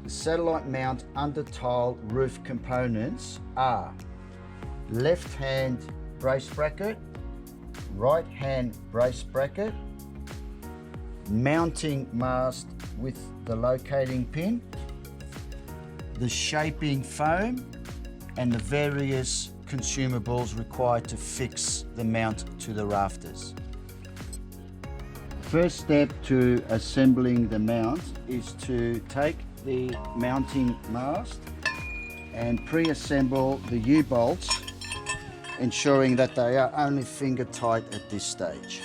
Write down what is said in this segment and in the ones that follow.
The satellite mount under tile roof components are left hand brace bracket, right hand brace bracket, mounting mast with the locating pin, the shaping foam, and the various consumables required to fix the mount to the rafters. First step to assembling the mount is to take the mounting mast and pre-assemble the U-bolts, ensuring that they are only finger tight at this stage.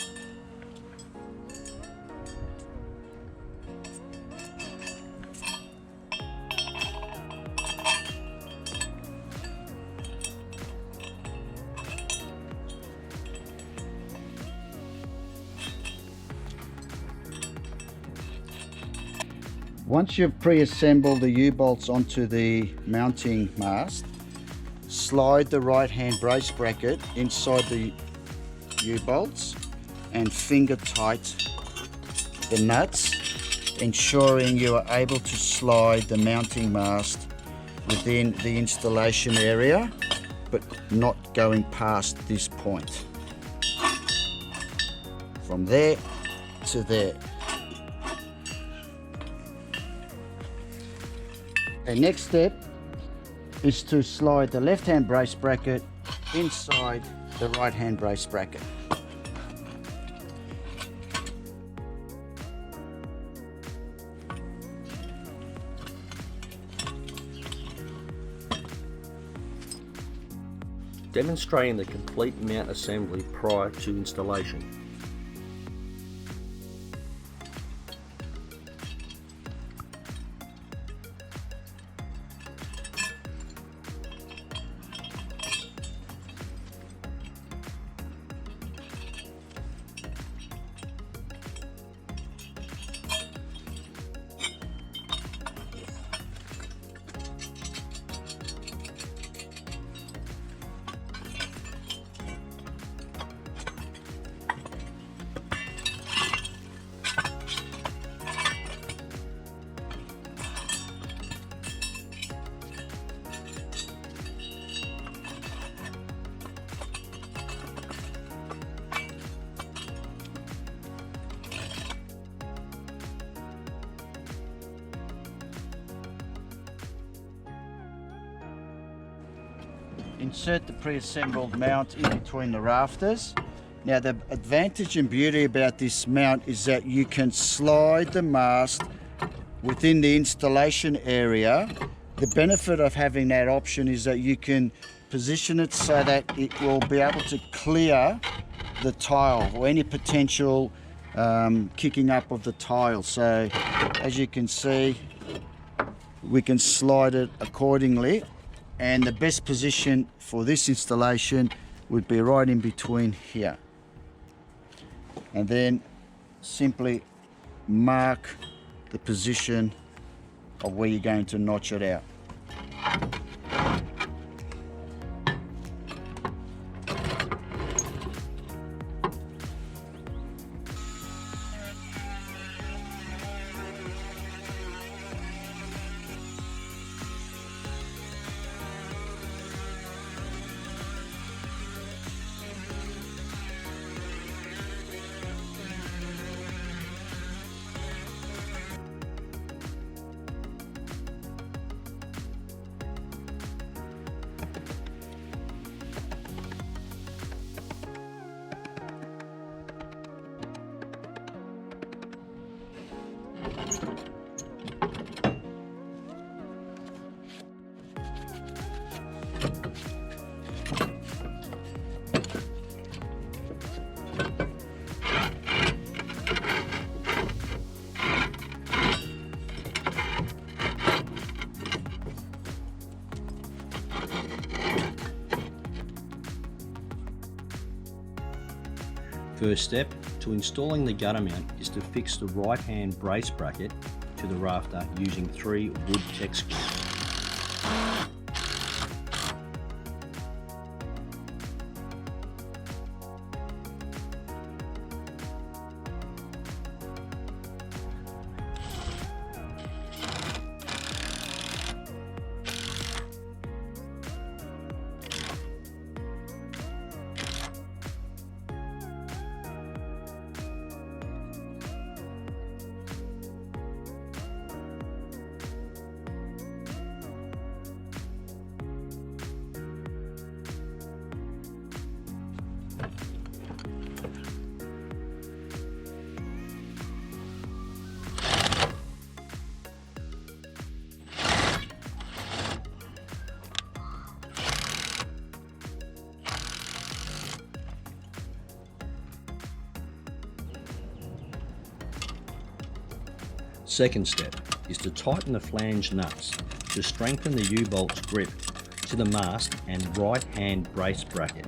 Once you've pre-assembled the U-bolts onto the mounting mast, slide the right hand brace bracket inside the U-bolts and finger tight the nuts, ensuring you are able to slide the mounting mast within the installation area, but not going past this point. From there to there. The next step is to slide the left hand brace bracket inside the right hand brace bracket. Demonstrating the complete mount assembly prior to installation. Insert the pre-assembled mount in between the rafters. Now the advantage and beauty about this mount is that you can slide the mast within the installation area. The benefit of having that option is that you can position it so that it will be able to clear the tile or any potential kicking up of the tile. So as you can see, we can slide it accordingly. And the best position for this installation would be right in between here. And then simply mark the position of where you're going to notch it out. First step to installing the gutter mount is to fix the right hand brace bracket to the rafter using 3 wood Tek screws. Second step is to tighten the flange nuts to strengthen the U-bolt's grip to the mast and right hand brace bracket.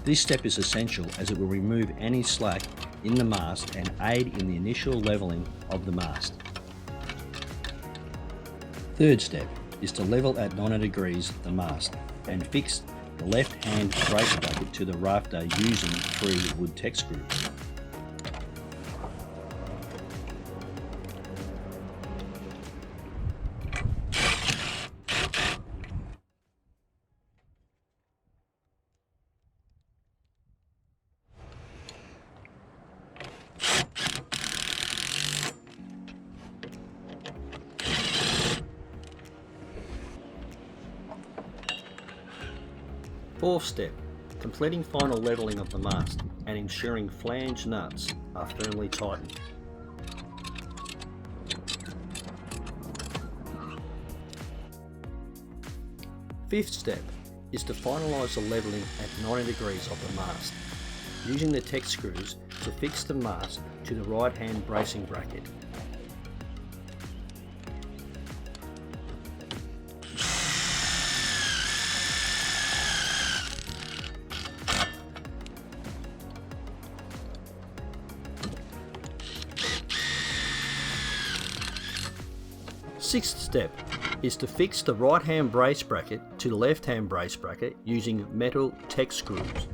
This step is essential as it will remove any slack in the mast and aid in the initial levelling of the mast. Third step is to level at 90 degrees the mast and fix the left hand brace bracket to the rafter using 3 wood Tek screws. Fourth step, completing final levelling of the mast and ensuring flange nuts are firmly tightened. Fifth step is to finalise the levelling at 90 degrees of the mast, using the Tek screws to fix the mast to the right hand bracing bracket. Sixth step is to fix the right hand brace bracket to the left hand brace bracket using metal Tek screws.